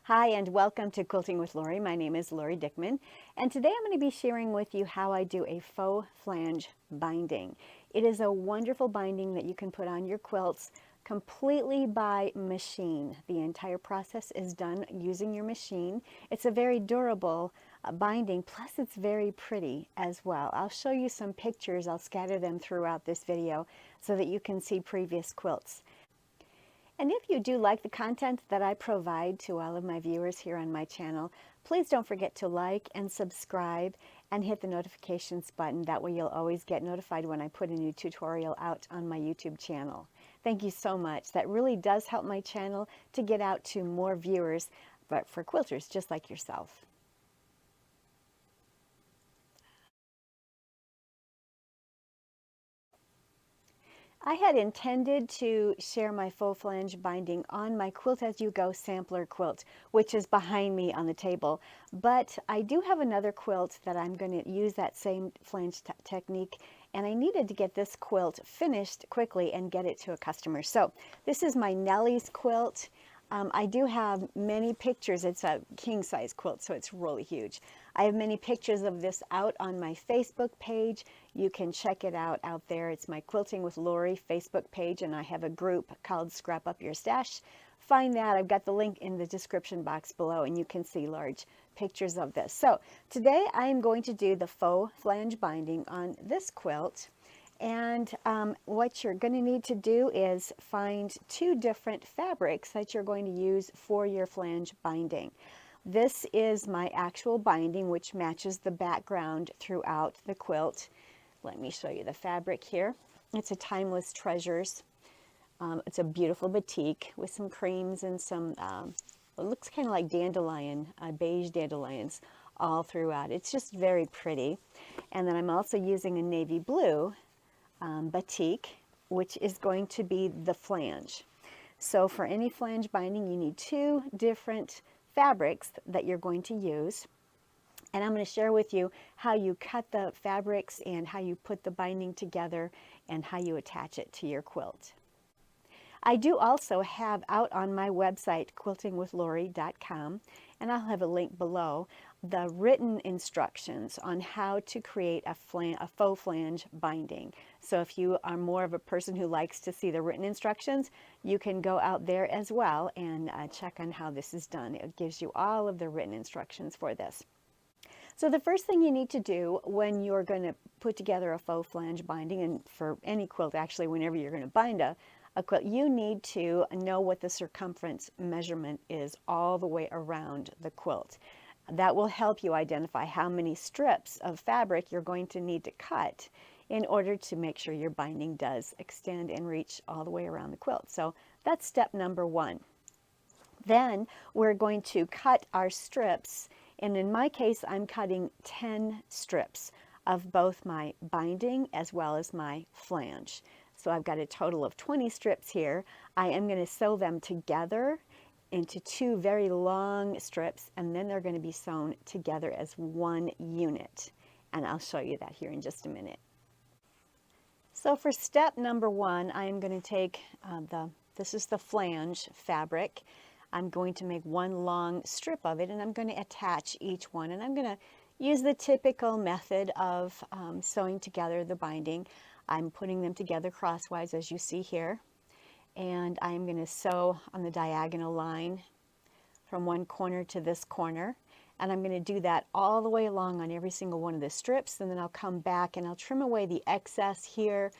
Hi and welcome to Quilting with Lori. My name is Lori Dickman and today I'm going to be sharing with you how I do a faux flange binding. It is a wonderful binding that you can put on your quilts completely by machine. The entire process is done using your machine. It's a very durable binding, plus it's very pretty as well. I'll show you some pictures. I'll scatter them throughout this video so that you can see previous quilts. And if you do like the content that I provide to all of my viewers here on my channel, please don't forget to like and subscribe and hit the notifications button. That way you'll always get notified when I put a new tutorial out on my YouTube channel. Thank you so much. That really does help my channel to get out to more viewers, but for quilters just like yourself. I had intended to share my faux flange binding on my Quilt As You Go sampler quilt, which is behind me on the table. But I do have another quilt that I'm going to use that same flange technique, and I needed to get this quilt finished quickly and get it to a customer. So this is my Nellie's quilt. I do have many pictures. It's a king size quilt, so it's really huge. I have many pictures of this out on my Facebook page. You can check it out there. It's my Quilting with Lori Facebook page, and I have a group called Scrap Up Your Stash. Find that. I've got the link in the description box below, and you can see large pictures of this. So today I am going to do the faux flange binding on this quilt. And what you're going to need to do is find two different fabrics that you're going to use for your flange binding. This is my actual binding, which matches the background throughout the quilt. Let me show you the fabric here. It's a Timeless Treasures. It's a beautiful batik with some creams and some, it looks kind of like dandelion, beige dandelions all throughout. It's just very pretty. And then I'm also using a navy blue batik, which is going to be the flange. So for any flange binding, you need two different fabrics that you're going to use. And I'm going to share with you how you cut the fabrics and how you put the binding together and how you attach it to your quilt. I do also have out on my website, quiltingwithlori.com, and I'll have a link below, the written instructions on how to create a faux flange binding. So if you are more of a person who likes to see the written instructions, you can go out there as well and check on how this is done. It gives you all of the written instructions for this. So the first thing you need to do when you're going to put together a faux flange binding, and for any quilt actually, whenever you're going to bind a quilt, you need to know what the circumference measurement is all the way around the quilt. That will help you identify how many strips of fabric you're going to need to cut in order to make sure your binding does extend and reach all the way around the quilt. So that's step number one. Then we're going to cut our strips, and in my case I'm cutting 10 strips of both my binding as well as my flange. So I've got a total of 20 strips here. I am going to sew them together into two very long strips, and then they're going to be sewn together as one unit. And I'll show you that here in just a minute. So for step number one, I am going to take this is the flange fabric. I'm going to make one long strip of it, and I'm going to attach each one. And I'm going to use the typical method of sewing together the binding. I'm putting them together crosswise, as you see here, and I'm going to sew on the diagonal line from one corner to this corner, and I'm going to do that all the way along on every single one of the strips, and then I'll come back and I'll trim away the excess here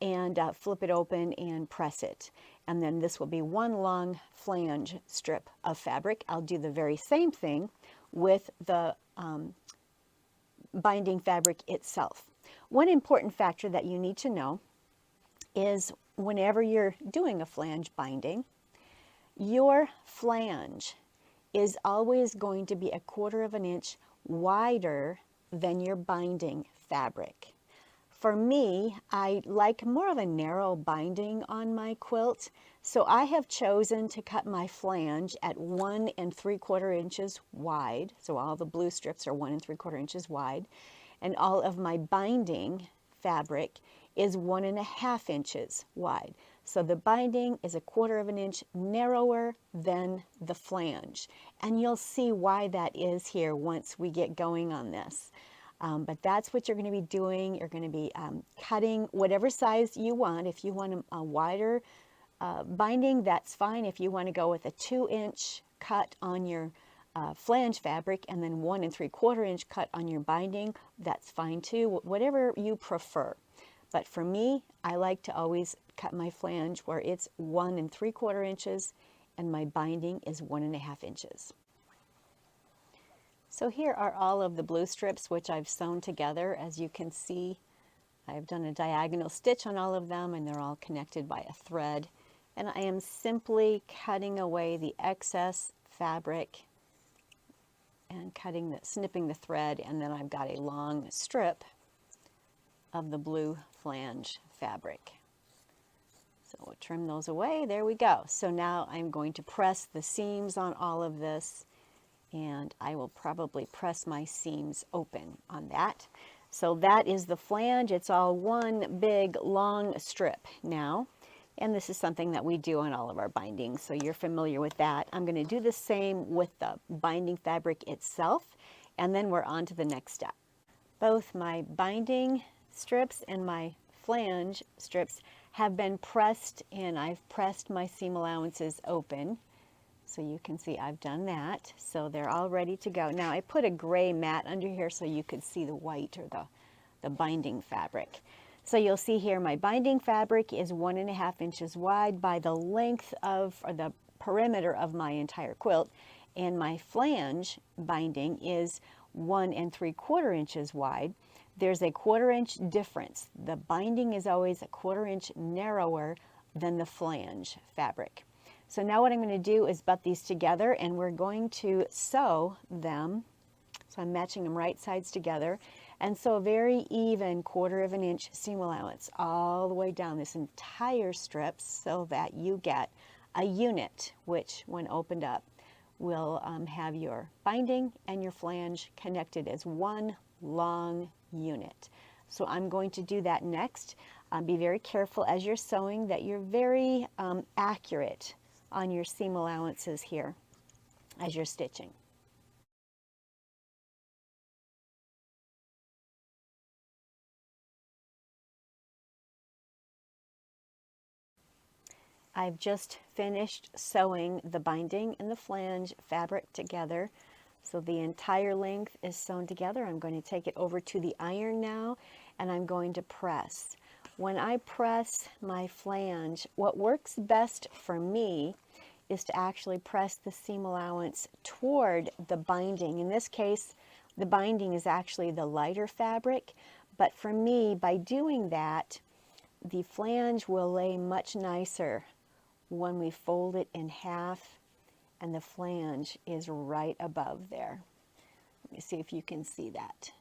and flip it open and press it, and then this will be one long flange strip of fabric. I'll do the very same thing with the binding fabric itself. One important factor that you need to know is whenever you're doing a flange binding, your flange is always going to be 1/4 of an inch wider than your binding fabric. For me, I like more of a narrow binding on my quilt, so I have chosen to cut my flange at 1 3/4 inches wide. So all the blue strips are 1 3/4 inches wide, and all of my binding fabric is 1 1/2 inches wide. So the binding is 1/4 of an inch narrower than the flange. And you'll see why that is here once we get going on this. But that's what you're going to be doing. You're going to be cutting whatever size you want. If you want a wider binding, that's fine. If you want to go with a 2-inch cut on your flange fabric and then 1 3/4 inch cut on your binding, that's fine too, whatever you prefer. But for me, I like to always cut my flange where it's 1 3/4 inches and my binding is 1.5 inches. So here are all of the blue strips which I've sewn together. As you can see, I've done a diagonal stitch on all of them and they're all connected by a thread. And I am simply cutting away the excess fabric and snipping the thread, and then I've got a long strip of the blue flange fabric. So we'll trim those away. There we go. So now I'm going to press the seams on all of this, and I will probably press my seams open on that. So that is the flange. It's all one big long strip now. And this is something that we do on all of our bindings, so you're familiar with that. I'm going to do the same with the binding fabric itself, and then we're on to the next step. Both my binding strips and my flange strips have been pressed, and I've pressed my seam allowances open. So you can see I've done that. So they're all ready to go. Now I put a gray mat under here so you could see the white or the binding fabric. So you'll see here my binding fabric is 1.5 inches wide by the length of, or the perimeter of my entire quilt, and my flange binding is 1 3/4 inches wide. There's a 1/4 inch difference. The binding is always 1/4 inch narrower than the flange fabric. So now what I'm going to do is butt these together, and we're going to sew them. So I'm matching them right sides together. And so a very even 1/4 of an inch seam allowance all the way down this entire strip so that you get a unit, which when opened up will have your binding and your flange connected as one long unit. So I'm going to do that next. Be very careful as you're sewing that you're very accurate on your seam allowances here as you're stitching. I've just finished sewing the binding and the flange fabric together. So the entire length is sewn together. I'm going to take it over to the iron now, and I'm going to press. When I press my flange, what works best for me is to actually press the seam allowance toward the binding. In this case, the binding is actually the lighter fabric, but for me, by doing that, the flange will lay much nicer when we fold it in half, and the flange is right above there. Let me see if you can see that.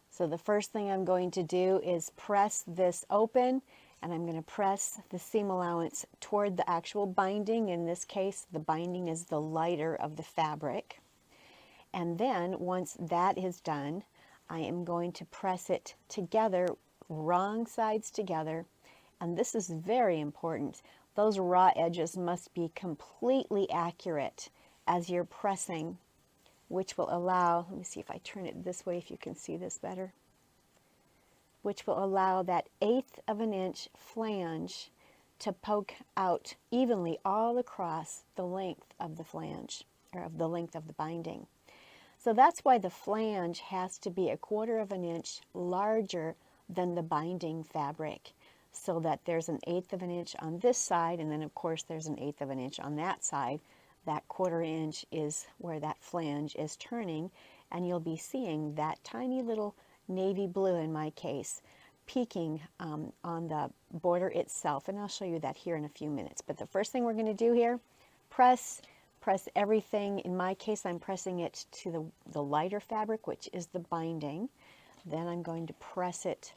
So the first thing I'm going to do is press this open, and I'm going to press the seam allowance toward the actual binding. In this case, the binding is the lighter of the fabric. And then once that is done, I am going to press it together, wrong sides together. And this is very important. Those raw edges must be completely accurate as you're pressing, which will allow, let me see if I turn it this way if you can see this better, which will allow that 1/8 of an inch flange to poke out evenly all across the length of the flange, or of the length of the binding. So that's why the flange has to be 1/4 of an inch larger than the binding fabric, so that there's an 1/8 of an inch on this side, and then of course there's an 1/8 of an inch on that side. That 1/4 inch is where that flange is turning, and you'll be seeing that tiny little navy blue, in my case, peeking on the border itself, and I'll show you that here in a few minutes. But the first thing we're going to do here, press everything. In my case, I'm pressing it to the lighter fabric, which is the binding. Then I'm going to press it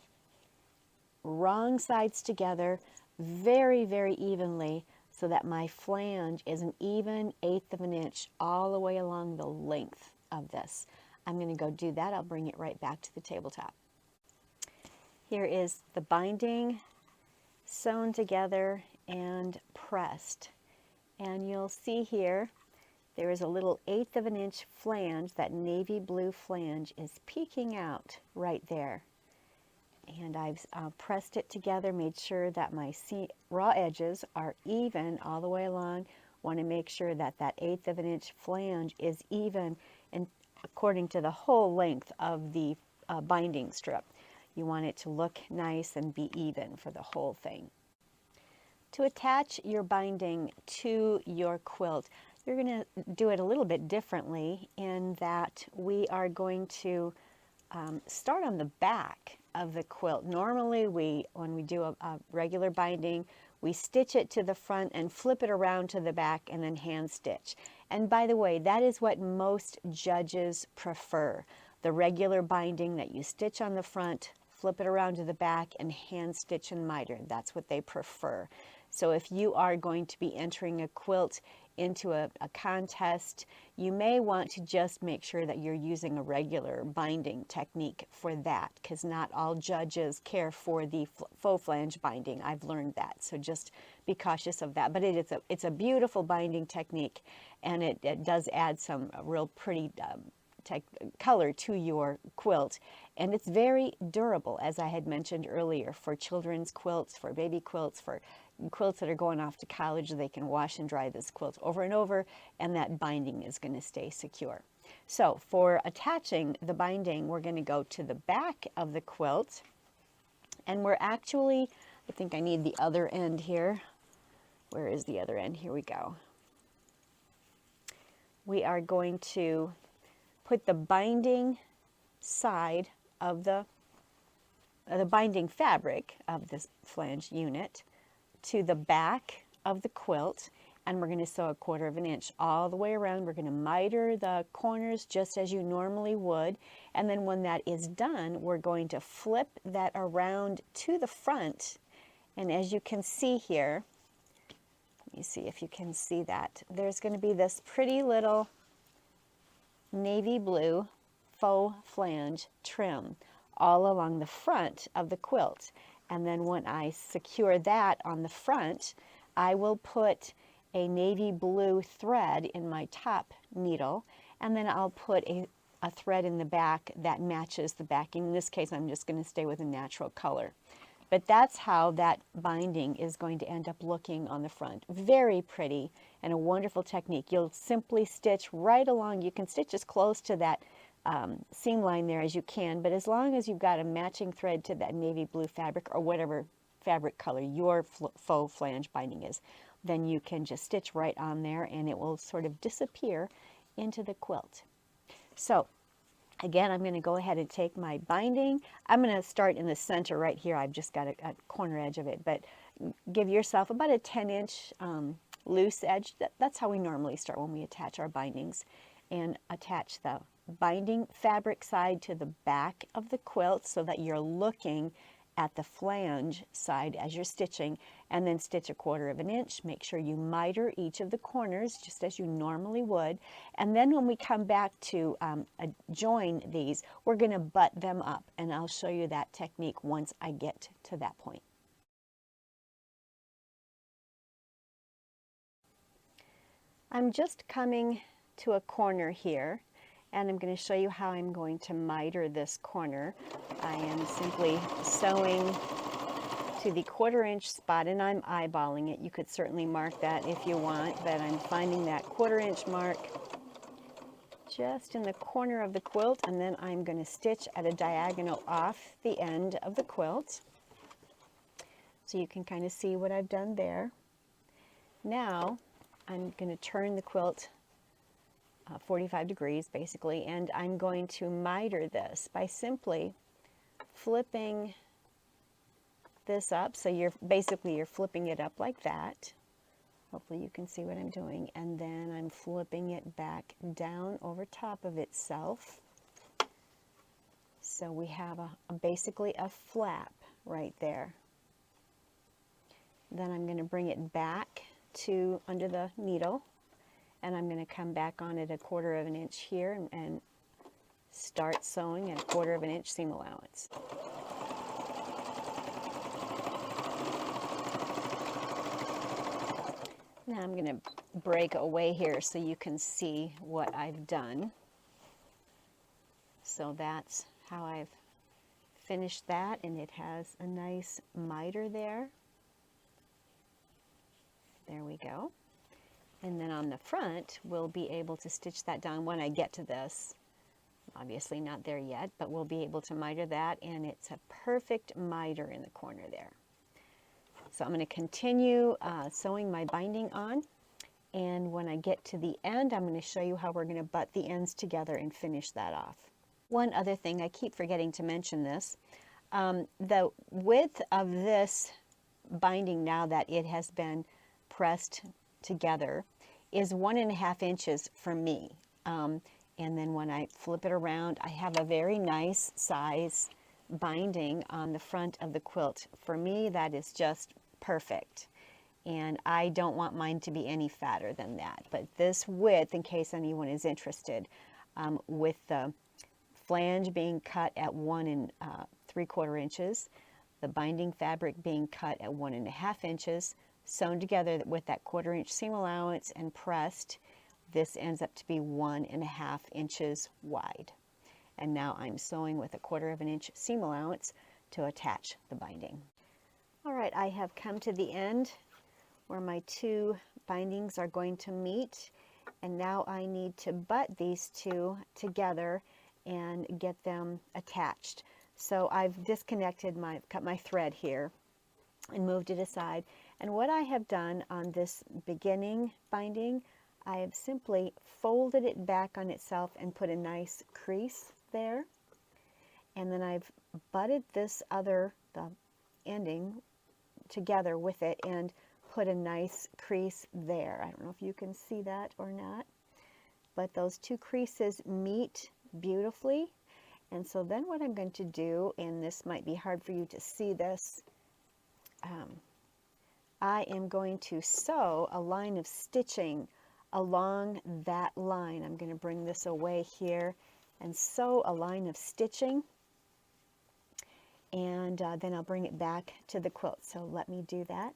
wrong sides together very, very evenly so that my flange is an even 1/8 of an inch all the way along the length of this. I'm going to go do that. I'll bring it right back to the tabletop. Here is the binding sewn together and pressed. And you'll see here, there is a little 1/8 of an inch flange. That navy blue flange is peeking out right there. And I've pressed it together, made sure that my raw edges are even all the way along. Want to make sure that that 1/8 of an inch flange is even and according to the whole length of the binding strip. You want it to look nice and be even for the whole thing. To attach your binding to your quilt, you're going to do it a little bit differently in that we are going to start on the back of the quilt. Normally when we do a regular binding, we stitch it to the front and flip it around to the back and then hand stitch. And by the way, that is what most judges prefer. The regular binding that you stitch on the front, flip it around to the back, and hand stitch and miter. That's what they prefer. So if you are going to be entering a quilt into a contest, you may want to just make sure that you're using a regular binding technique for that, because not all judges care for the faux flange binding. I've learned that, so just be cautious of that. But it's a beautiful binding technique, and it does add some real pretty color to your quilt, and it's very durable, as I had mentioned earlier, for children's quilts, for baby quilts, for quilts that are going off to college. They can wash and dry this quilt over and over, and that binding is going to stay secure. So for attaching the binding, we're going to go to the back of the quilt, and we're actually, I think I need the other end here. Where is the other end? Here we go. We are going to put the binding side of the binding fabric of this flange unit to the back of the quilt, and we're going to sew 1/4 of an inch all the way around. We're going to miter the corners just as you normally would, and then when that is done, we're going to flip that around to the front. And as you can see here, let me see if you can see that, there's going to be this pretty little navy blue faux flange trim all along the front of the quilt. And then when I secure that on the front, I will put a navy blue thread in my top needle, and then I'll put a thread in the back that matches the backing. In this case, I'm just going to stay with a natural color. But that's how that binding is going to end up looking on the front. Very pretty and a wonderful technique. You'll simply stitch right along. You can stitch as close to that seam line there as you can, but as long as you've got a matching thread to that navy blue fabric or whatever fabric color your faux flange binding is, then you can just stitch right on there and it will sort of disappear into the quilt. So again, I'm going to go ahead and take my binding. I'm going to start in the center right here. I've just got a corner edge of it, but give yourself about a 10-inch loose edge. That's how we normally start when we attach our bindings, and attach the binding fabric side to the back of the quilt so that you're looking at the flange side as you're stitching, and then stitch 1/4 of an inch. Make sure you miter each of the corners just as you normally would, and then when we come back to join these, we're going to butt them up, and I'll show you that technique once I get to that point. I'm just coming to a corner here, and I'm going to show you how I'm going to miter this corner. I am simply sewing to the 1/4 inch spot, and I'm eyeballing it. You could certainly mark that if you want, but I'm finding that 1/4 inch mark just in the corner of the quilt, and then I'm going to stitch at a diagonal off the end of the quilt. So you can kind of see what I've done there. Now I'm going to turn the quilt 45 degrees basically, and I'm going to miter this by simply flipping this up. So you're flipping it up like that. Hopefully you can see what I'm doing, and then I'm flipping it back down over top of itself. So we have basically a flap right there. Then I'm going to bring it back to under the needle, and I'm going to come back on it 1/4 of an inch here and start sewing at 1/4 of an inch seam allowance. Now I'm going to break away here so you can see what I've done. So that's how I've finished that, and it has a nice miter there. There we go. And then on the front, we'll be able to stitch that down when I get to this. Obviously not there yet, but we'll be able to miter that, and it's a perfect miter in the corner there. So I'm going to continue sewing my binding on, and when I get to the end, I'm going to show you how we're going to butt the ends together and finish that off. One other thing, I keep forgetting to mention this, the width of this binding, now that it has been pressed together, is 1.5 inches for me. And then when I flip it around, I have a very nice size binding on the front of the quilt. For me, that is just perfect. And I don't want mine to be any fatter than that. But this width, in case anyone is interested, with the flange being cut at 1 3/4 inches, the binding fabric being cut at 1.5 inches, sewn together with that 1/4 inch seam allowance and pressed, this ends up to be 1.5 inches wide. And now I'm sewing with a 1/4 inch seam allowance to attach the binding. All right, I have come to the end where my two bindings are going to meet, and now I need to butt these two together and get them attached. So I've disconnected cut my thread here and moved it aside. And what I have done on this beginning binding, I have simply folded it back on itself and put a nice crease there. And then I've butted this other, the ending, together with it and put a nice crease there. I don't know if you can see that or not, but those two creases meet beautifully. And so then what I'm going to do, and this might be hard for you to see this, I am going to sew a line of stitching along that line. I'm going to bring this away here and sew a line of stitching, and then I'll bring it back to the quilt. So let me do that.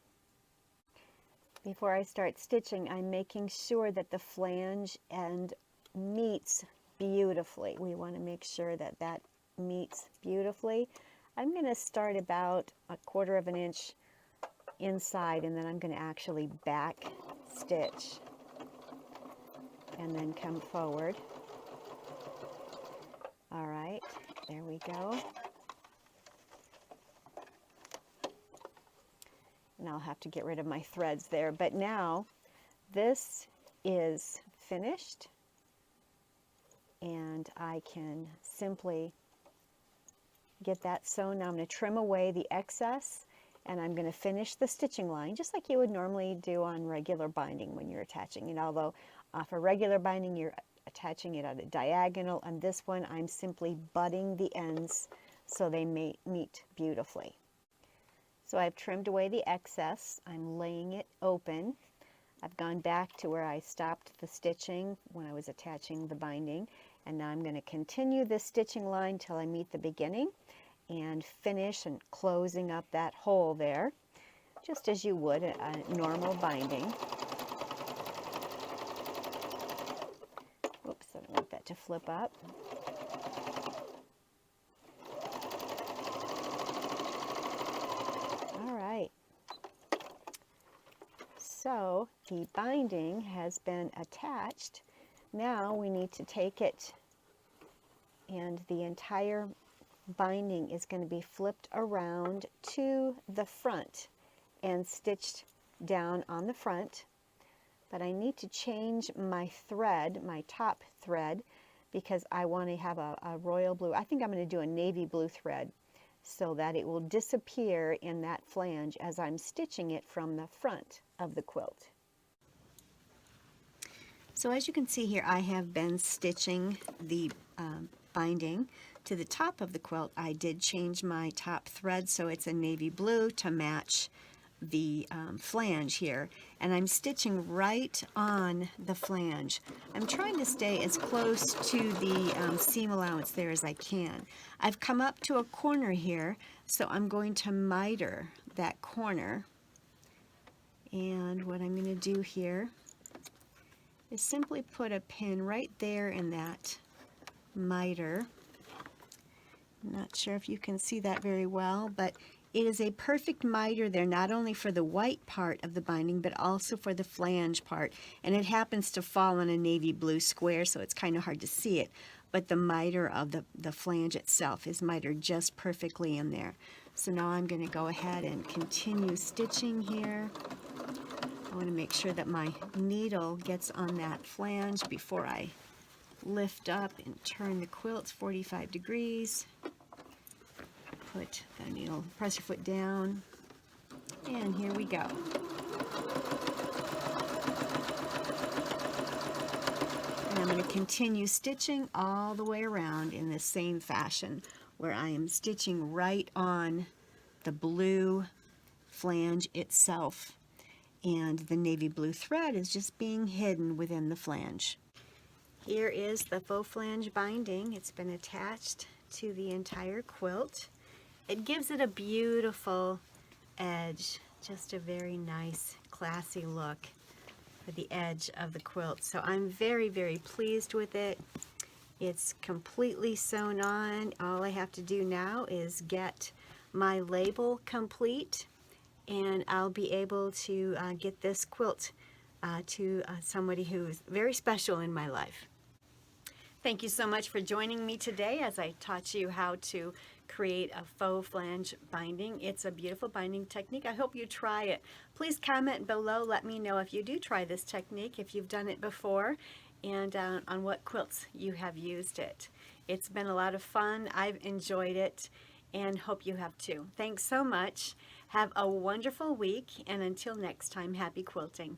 Before I start stitching, I'm making sure that the flange end meets beautifully. We want to make sure that that meets beautifully. I'm going to start about 1/4 inch inside, and then I'm going to actually back stitch and then come forward. All right, there we go. And I'll have to get rid of my threads there, but now this is finished, and I can simply get that sewn. Now I'm going to trim away the excess, and I'm going to finish the stitching line just like you would normally do on regular binding when you're attaching it. Although for regular binding you're attaching it at a diagonal, on this one I'm simply butting the ends so they meet beautifully. So I've trimmed away the excess. I'm laying it open. I've gone back to where I stopped the stitching when I was attaching the binding, and now I'm going to continue this stitching line till I meet the beginning and finish and closing up that hole there, just as you would a normal binding. Oops, I don't want that to flip up. All right. So the binding has been attached. Now we need to take it, and the entire binding is going to be flipped around to the front and stitched down on the front. But I need to change my thread, my top thread, because I want to have a royal blue. I think I'm going to do a navy blue thread so that it will disappear in that flange as I'm stitching it from the front of the quilt. So as you can see here, I have been stitching the binding to the top of the quilt. I did change my top thread so it's a navy blue to match the flange here, and I'm stitching right on the flange. I'm trying to stay as close to the seam allowance there as I can. I've come up to a corner here, so I'm going to miter that corner, And what I'm going to do here is simply put a pin right there in that miter. I'm not sure if you can see that very well, but it is a perfect miter there, not only for the white part of the binding, but also for the flange part. And it happens to fall on a navy blue square, so it's kind of hard to see it. But the miter of the flange itself is mitered just perfectly in there. So now I'm going to go ahead and continue stitching here. I want to make sure that my needle gets on that flange before I lift up and turn the quilt 45 degrees. Put the needle, press your foot down, and here we go. And I'm going to continue stitching all the way around in the same fashion, where I am stitching right on the blue flange itself, and the navy blue thread is just being hidden within the flange. Here is the faux flange binding. It's been attached to the entire quilt. It gives it a beautiful edge, just a very nice, classy look for the edge of the quilt. So I'm very, very pleased with it. It's completely sewn on. All I have to do now is get my label complete, and I'll be able to get this quilt to somebody who's very special in my life. Thank you so much for joining me today as I taught you how to create a faux flange binding. It's a beautiful binding technique. I hope you try it. Please comment below. Let me know if you do try this technique, if you've done it before, and on what quilts you have used it. It's been a lot of fun. I've enjoyed it and hope you have too. Thanks so much. Have a wonderful week, and until next time, happy quilting.